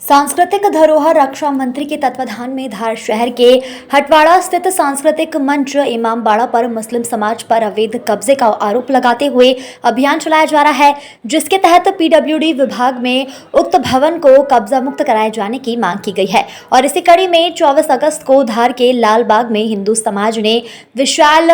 सांस्कृतिक धरोहर रक्षा मंत्री के तत्वाधान में धार शहर के हटवाड़ा स्थित सांस्कृतिक मंच इमामबाड़ा पर मुस्लिम समाज पर अवैध कब्जे का आरोप लगाते हुए अभियान चलाया जा रहा है, जिसके तहत पीडब्ल्यूडी विभाग में उक्त भवन को कब्जा मुक्त कराए जाने की मांग की गई है। और इसी कड़ी में 24 अगस्त को धार के लालबाग में हिंदू समाज ने विशाल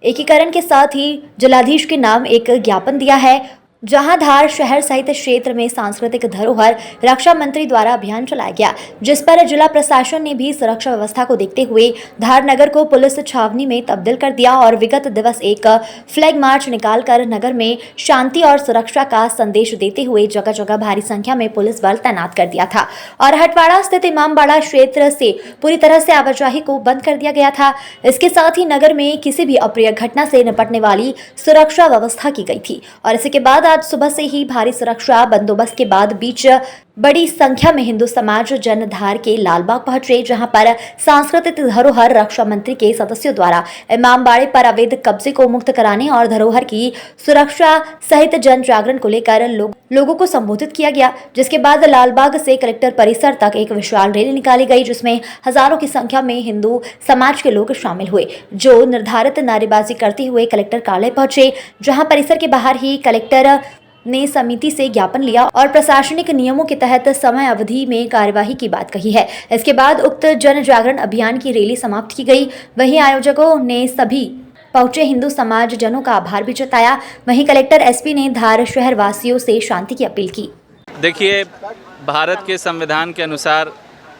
एकीकरण के साथ ही जिलाधीश के नाम एक ज्ञापन दिया है, जहां धार शहर सहित क्षेत्र में सांस्कृतिक धरोहर रक्षा मंत्री द्वारा अभियान चलाया गया, जिस पर जिला प्रशासन ने भी सुरक्षा व्यवस्था को देखते हुए धार नगर को पुलिस छावनी में तब्दील कर दिया और विगत दिवस एक फ्लैग मार्च निकालकर नगर में शांति और सुरक्षा का संदेश देते हुए जगह जगह भारी संख्या में पुलिस बल तैनात कर दिया था और हटवाड़ा स्थित इमामबाड़ा क्षेत्र से पूरी तरह से आवाजाही को बंद कर दिया गया था। इसके साथ ही नगर में किसी भी अप्रिय घटना से निपटने वाली सुरक्षा व्यवस्था की गई थी और इसके बाद आज सुबह से ही भारी सुरक्षा बंदोबस्त के बाद बीच बड़ी संख्या में हिंदू समाज जन धार के लालबाग पहुंचे, जहां पर सांस्कृतिक धरोहर रक्षा मंत्री के सदस्यों द्वारा इमामबाड़े पर अवैध कब्जे को मुक्त कराने और धरोहर की सुरक्षा सहित जन जागरण को लेकर लोगों को संबोधित किया गया। जिसके बाद लालबाग से कलेक्टर परिसर तक एक विशाल रैली निकाली गई, जिसमें हजारों की संख्या में हिंदू समाज के लोग शामिल हुए, जो निर्धारित नारेबाजी करते हुए कलेक्टर कार्यालय पहुंचे, जहां परिसर के बाहर ही कलेक्टर ने समिति से ज्ञापन लिया और प्रशासनिक नियमों के तहत समय अवधि में कार्यवाही की बात कही है। इसके बाद उक्त जन जागरण अभियान की रैली समाप्त की गई। वहीं आयोजकों ने सभी पहुंचे हिंदू समाज जनों का आभार भी जताया। वहीं कलेक्टर एसपी ने धार शहर वासियों से शांति की अपील की। देखिए, भारत के संविधान के अनुसार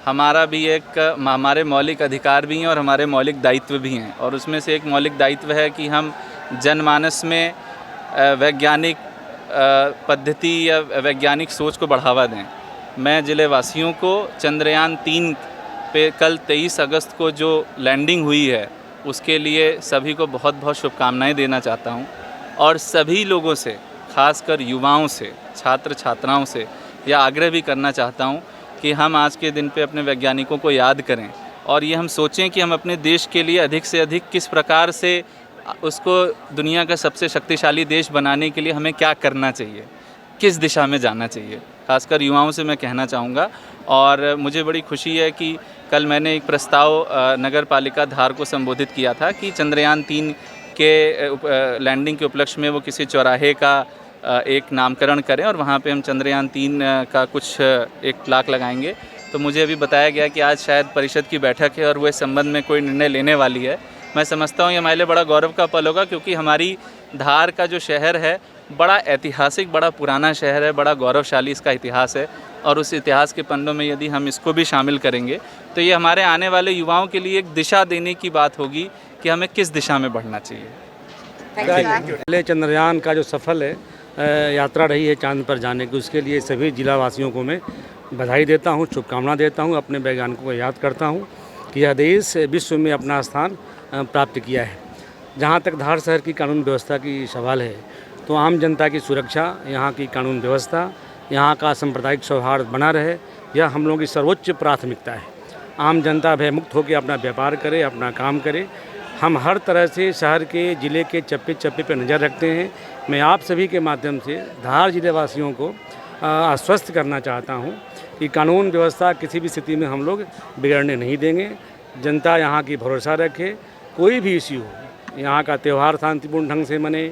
हमारा भी हमारे मौलिक अधिकार भी हैं और हमारे मौलिक दायित्व भी हैं, और उसमें से एक मौलिक दायित्व है कि हम जनमानस में वैज्ञानिक पद्धति या वैज्ञानिक सोच को बढ़ावा दें। मैं जिले वासियों को चंद्रयान 3 पे कल 23 अगस्त को जो लैंडिंग हुई है उसके लिए सभी को बहुत बहुत शुभकामनाएं देना चाहता हूं, और सभी लोगों से, खासकर युवाओं से, छात्र छात्राओं से यह आग्रह भी करना चाहता हूं कि हम आज के दिन पे अपने वैज्ञानिकों को याद करें और ये हम सोचें कि हम अपने देश के लिए अधिक से अधिक किस प्रकार से उसको दुनिया का सबसे शक्तिशाली देश बनाने के लिए हमें क्या करना चाहिए, किस दिशा में जाना चाहिए, खासकर युवाओं से मैं कहना चाहूँगा। और मुझे बड़ी खुशी है कि कल मैंने एक प्रस्ताव नगर पालिका धार को संबोधित किया था कि चंद्रयान 3 के लैंडिंग के उपलक्ष्य में वो किसी चौराहे का एक नामकरण करें और वहाँ पे हम चंद्रयान 3 का कुछ एक प्लाक लगाएंगे। तो मुझे अभी बताया गया कि आज शायद परिषद की बैठक है और वो इस संबंध में कोई निर्णय लेने वाली है। मैं समझता हूँ ये हमारे लिए बड़ा गौरव का पल होगा, क्योंकि हमारी धार का जो शहर है बड़ा ऐतिहासिक, बड़ा पुराना शहर है, बड़ा गौरवशाली इसका इतिहास है, और उस इतिहास के पन्नों में यदि हम इसको भी शामिल करेंगे तो ये हमारे आने वाले युवाओं के लिए एक दिशा देने की बात होगी कि हमें किस दिशा में बढ़ना चाहिए। पहले चंद्रयान का जो सफल है यात्रा रही है चांद पर जाने की, उसके लिए सभी जिला वासियों को मैं बधाई देता हूँ, शुभकामना देता हूँ। अपने वैज्ञानिकों को याद करता हूँ कि यह देश विश्व में अपना स्थान प्राप्त किया है। जहाँ तक धार शहर की कानून व्यवस्था की सवाल है, तो आम जनता की सुरक्षा, यहाँ की कानून व्यवस्था, यहाँ का सांप्रदायिक सौहार्द बना रहे, यह हम लोगों की सर्वोच्च प्राथमिकता है। आम जनता भयमुक्त होकर अपना व्यापार करे, अपना काम करे। हम हर तरह से शहर के, ज़िले के चप्पे चप्पे पर नज़र रखते हैं। मैं आप सभी के माध्यम से धार जिले वासियों को आश्वस्त करना चाहता हूँ कि कानून व्यवस्था किसी भी स्थिति में हम लोग बिगड़ने नहीं देंगे। जनता यहाँ की भरोसा रखे, कोई भी इश्यू हो, यहाँ का त्यौहार शांतिपूर्ण ढंग से मने,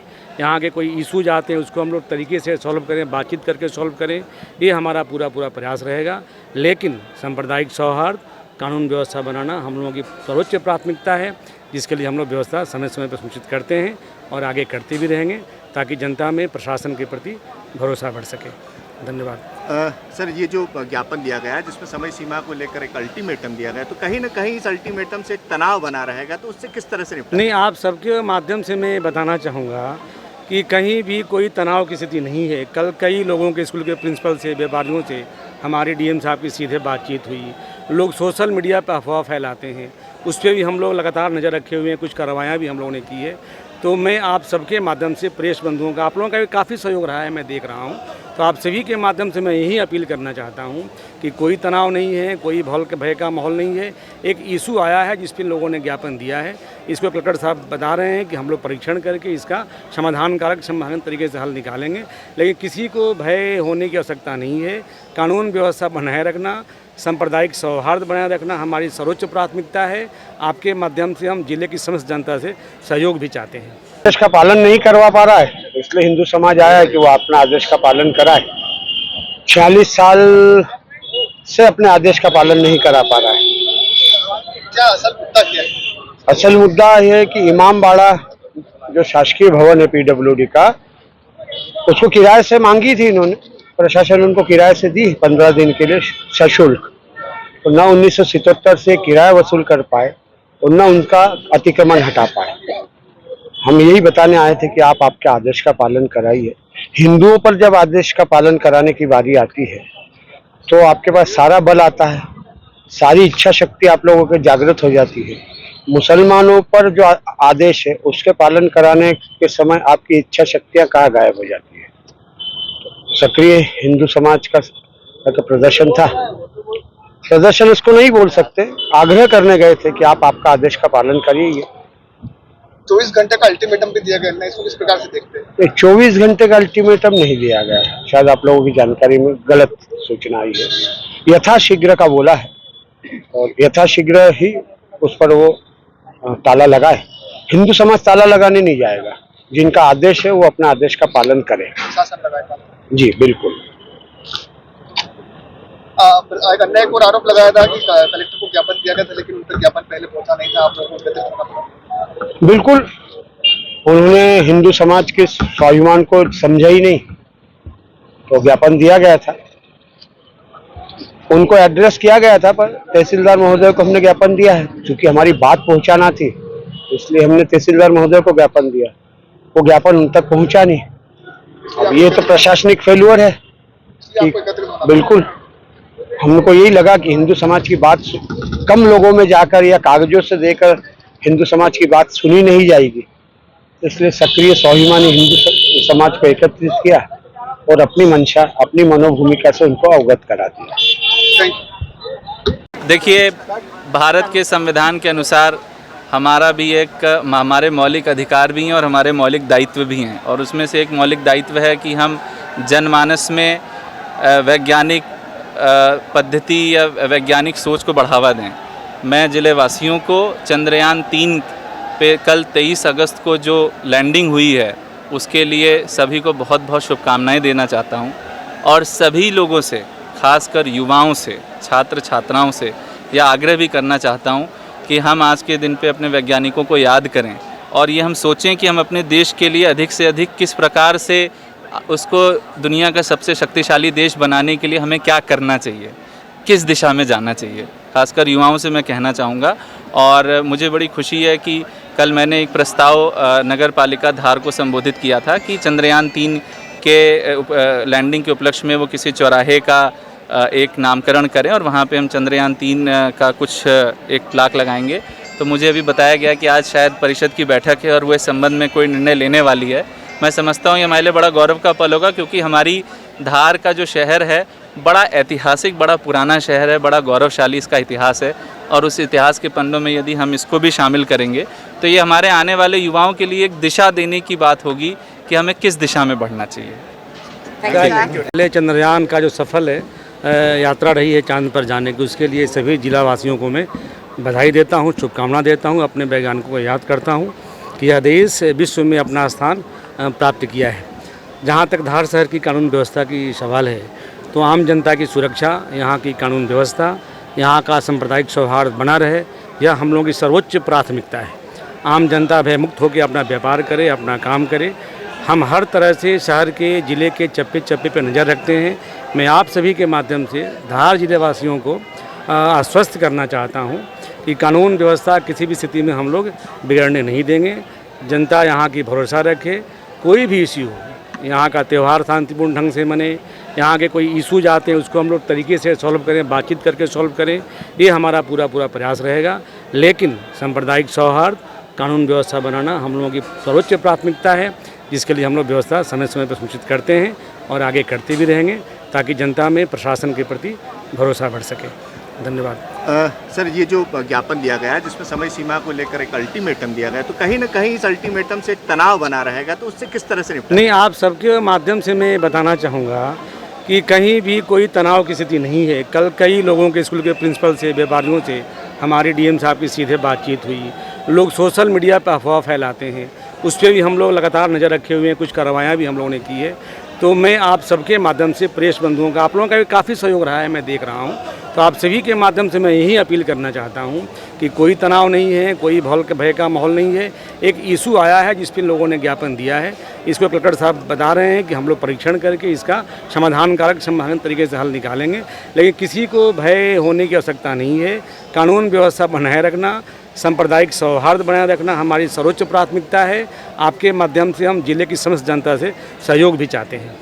यहाँ के कोई इशूज आते हैं उसको हम लोग तरीके से सॉल्व करें, बातचीत करके सॉल्व करें, ये हमारा पूरा प्रयास रहेगा। लेकिन सांप्रदायिक सौहार्द, कानून व्यवस्था बनाना हम लोगों की सर्वोच्च प्राथमिकता है, जिसके लिए हम लोग व्यवस्था समय समय पर सुनिश्चित करते हैं और आगे करते भी रहेंगे, ताकि जनता में प्रशासन के प्रति भरोसा बढ़ सके। धन्यवाद। सर, ये जो ज्ञापन दिया गया है जिसमें समय सीमा को लेकर एक अल्टीमेटम दिया गया है, तो कहीं ना कहीं इस अल्टीमेटम से एक तनाव बना रहेगा, तो उससे किस तरह से निपटा? नहीं, आप सबके माध्यम से मैं बताना चाहूँगा कि कहीं भी कोई तनाव की स्थिति नहीं है। कल कई लोगों के स्कूल के प्रिंसिपल से, व्यापारियों से हमारी डीएम साहब की सीधे बातचीत हुई। लोग सोशल मीडिया पर अफवाह फैलाते हैं, उस पर भी हम लोग लगातार नज़र रखे हुए हैं, कुछ कार्रवाइयाँ भी हम लोगों ने की है। तो मैं आप सबके माध्यम से प्रेस बंधुओं का, आप लोगों का भी काफ़ी सहयोग रहा है, मैं देख रहा हूँ। तो आप सभी के माध्यम से मैं यही अपील करना चाहता हूँ कि कोई तनाव नहीं है, कोई भय का माहौल नहीं है। एक इशू आया है जिस पर लोगों ने ज्ञापन दिया है, इसको कलेक्टर साहब बता रहे हैं कि हम लोग परीक्षण करके इसका समाधान तरीके से हल निकालेंगे। लेकिन किसी को भय होने की आवश्यकता नहीं है। कानून व्यवस्था बनाए रखना, सांप्रदायिक सौहार्द बनाए रखना हमारी सर्वोच्च प्राथमिकता है। आपके माध्यम से हम जिले की समस्त जनता से सहयोग भी चाहते हैं। आदेश का पालन नहीं करवा पा रहा है, इसलिए हिंदू समाज आया है कि वो अपना आदेश का पालन कराए। 46 साल से अपने आदेश का पालन नहीं करा पा रहा है। क्या असल मुद्दा क्या है? असल मुद्दा यह है कि इमाम बाड़ा जो शासकीय भवन है पीडब्ल्यूडी का, उसको किराए से मांगी थी इन्होंने, प्रशासन उनको किराए से दी 15 दिन के लिए सशुल्क। तो न 1977 से किराया वसूल कर पाए और न उनका अतिक्रमण हटा पाए। हम यही बताने आए थे कि आप आपके आदेश का पालन कराइए। हिंदुओं पर जब आदेश का पालन कराने की बारी आती है तो आपके पास सारा बल आता है, सारी इच्छा शक्ति आप लोगों के जागृत हो जाती है। मुसलमानों पर जो आदेश है उसके पालन कराने के समय आपकी इच्छा शक्तियां कहाँ गायब हो जाती है। सक्रिय हिंदू समाज का प्रदर्शन था। प्रदर्शन इसको नहीं बोल सकते, आग्रह करने गए थे कि आप आपका आदेश का पालन करिए। 24 घंटे का अल्टीमेटम भी दिया गया है, इसको किस प्रकार से देखते हैं? 24 घंटे का अल्टीमेटम नहीं दिया गया, शायद आप लोगों की जानकारी में गलत सूचना आई है। यथाशीघ्र का बोला है और यथाशीघ्र ही उस पर वो ताला लगाए। हिंदू समाज ताला लगाने नहीं जाएगा। जिनका आदेश है वो अपना आदेश का पालन करे। शासन लगाएगा जी बिल्कुल। एक अन्य एक और आरोप लगाया था कि कलेक्टर को ज्ञापन दिया गया था, लेकिन उन पर ज्ञापन पहले पहुंचा नहीं था। आप लोगों को बिल्कुल, उन्होंने हिंदू समाज के स्वाभिमान को समझा ही नहीं, तो ज्ञापन दिया गया था। उनको एड्रेस किया गया था, पर तहसीलदार महोदय को हमने ज्ञापन दिया है। क्योंकि हमारी बात पहुंचाना थी, इसलिए हमने तहसीलदार महोदय को ज्ञापन दिया। वो ज्ञापन उन तक पहुंचा नहीं। अब ये तो प्रशासनिक फेल्योर है कि बिल्कुल हमको यही लगा कि हिंदू समाज की बात कम लोगों में जाकर या कागजों से देकर हिंदू समाज की बात सुनी नहीं जाएगी। इसलिए सक्रिय स्वाभिमानी हिंदू समाज को एकत्रित किया और अपनी मंशा, अपनी मनोभूमिका से उनको अवगत करा दिया। देखिए, भारत के संविधान के अनुसार हमारा भी हमारे मौलिक अधिकार भी हैं और हमारे मौलिक दायित्व भी हैं। और उसमें से एक मौलिक दायित्व है कि हम जनमानस में वैज्ञानिक पद्धति या वैज्ञानिक सोच को बढ़ावा दें। मैं ज़िले वासियों को चंद्रयान 3 पे कल 23 अगस्त को जो लैंडिंग हुई है उसके लिए सभी को बहुत बहुत शुभकामनाएं देना चाहता हूं। और सभी लोगों से, खासकर युवाओं से, छात्र छात्राओं से यह आग्रह भी करना चाहता हूं कि हम आज के दिन पे अपने वैज्ञानिकों को याद करें और ये हम सोचें कि हम अपने देश के लिए अधिक से अधिक किस प्रकार से उसको दुनिया का सबसे शक्तिशाली देश बनाने के लिए हमें क्या करना चाहिए, किस दिशा में जाना चाहिए। खासकर युवाओं से मैं कहना चाहूँगा। और मुझे बड़ी खुशी है कि कल मैंने एक प्रस्ताव नगर पालिका धार को संबोधित किया था कि चंद्रयान 3 के लैंडिंग के उपलक्ष्य में वो किसी चौराहे का एक नामकरण करें और वहाँ पे हम चंद्रयान 3 का कुछ एक प्लाक लगाएंगे। तो मुझे अभी बताया गया कि आज शायद परिषद की बैठक है और वो इस संबंध में कोई निर्णय लेने वाली है। मैं समझता हूँ ये हमारे लिए बड़ा गौरव का पल होगा, क्योंकि हमारी धार का जो शहर है बड़ा ऐतिहासिक, बड़ा पुराना शहर है, बड़ा गौरवशाली इसका इतिहास है। और उस इतिहास के पन्नों में यदि हम इसको भी शामिल करेंगे तो ये हमारे आने वाले युवाओं के लिए एक दिशा देने की बात होगी कि हमें किस दिशा में बढ़ना चाहिए। पहले चंद्रयान का जो सफल है यात्रा रही है चांद पर जाने की, उसके लिए सभी जिला वासियों को मैं बधाई देता हूँ, शुभकामना देता हूँ। अपने वैज्ञानिकों को याद करता हूँ कि यह देश विश्व में अपना स्थान प्राप्त किया है। जहाँ तक धार शहर की कानून व्यवस्था की सवाल है, तो आम जनता की सुरक्षा, यहाँ की कानून व्यवस्था, यहाँ का सांप्रदायिक सौहार्द बना रहे, यह हम लोगों की सर्वोच्च प्राथमिकता है। आम जनता भयमुक्त होकर अपना व्यापार करे, अपना काम करे। हम हर तरह से शहर के, ज़िले के चप्पे चप्पे पर नज़र रखते हैं। मैं आप सभी के माध्यम से धार जिले वासियों को आश्वस्त करना चाहता हूँ कि कानून व्यवस्था किसी भी स्थिति में हम लोग बिगड़ने नहीं देंगे। जनता यहाँ की भरोसा रखे। कोई भी इश्यू हो, यहाँ का त्यौहार शांतिपूर्ण ढंग से मने, यहाँ के कोई इशूज आते हैं उसको हम लोग तरीके से सॉल्व करें, बातचीत करके सॉल्व करें, ये हमारा पूरा प्रयास रहेगा। लेकिन सांप्रदायिक सौहार्द कानून व्यवस्था बनाना हम लोगों की सर्वोच्च प्राथमिकता है, जिसके लिए हम लोग व्यवस्था समय समय पर सुनिश्चित करते हैं और आगे करते भी रहेंगे, ताकि जनता में प्रशासन के प्रति भरोसा बढ़ सके। धन्यवाद। सर, ये जो ज्ञापन दिया गया है जिसमें समय सीमा को लेकर एक अल्टीमेटम दिया गया है, तो कहीं ना कहीं इस अल्टीमेटम से एक तनाव बना रहेगा, तो उससे किस तरह से निपटा? नहीं, आप सबके माध्यम से मैं बताना चाहूँगा कि कहीं भी कोई तनाव की स्थिति नहीं है। कल कई लोगों के स्कूल के प्रिंसिपल से, व्यापारियों से हमारी डीएम साहब की सीधे बातचीत हुई। लोग सोशल मीडिया पर अफवाह फैलाते हैं, उस पर भी हम लोग लगातार नज़र रखे हुए हैं, कुछ कार्रवाइयाँ भी हम लोगों ने की है। तो मैं आप सबके माध्यम से प्रेस बंधुओं का, आप लोगों का भी काफ़ी सहयोग रहा है, मैं देख रहा हूँ, तो आप सभी के माध्यम से मैं यही अपील करना चाहता हूँ कि कोई तनाव नहीं है, कोई भय का माहौल नहीं है। एक इशू आया है जिस पर लोगों ने ज्ञापन दिया है, इसको कलेक्टर साहब बता रहे हैं कि हम लोग परीक्षण करके इसका समाधानकारक संभावित तरीके से हल निकालेंगे, लेकिन किसी को भय होने की आवश्यकता नहीं है। कानून व्यवस्था बनाए रखना, सांप्रदायिक सौहार्द बनाए रखना हमारी सर्वोच्च प्राथमिकता है। आपके माध्यम से हम जिले की समस्त जनता से सहयोग भी चाहते हैं।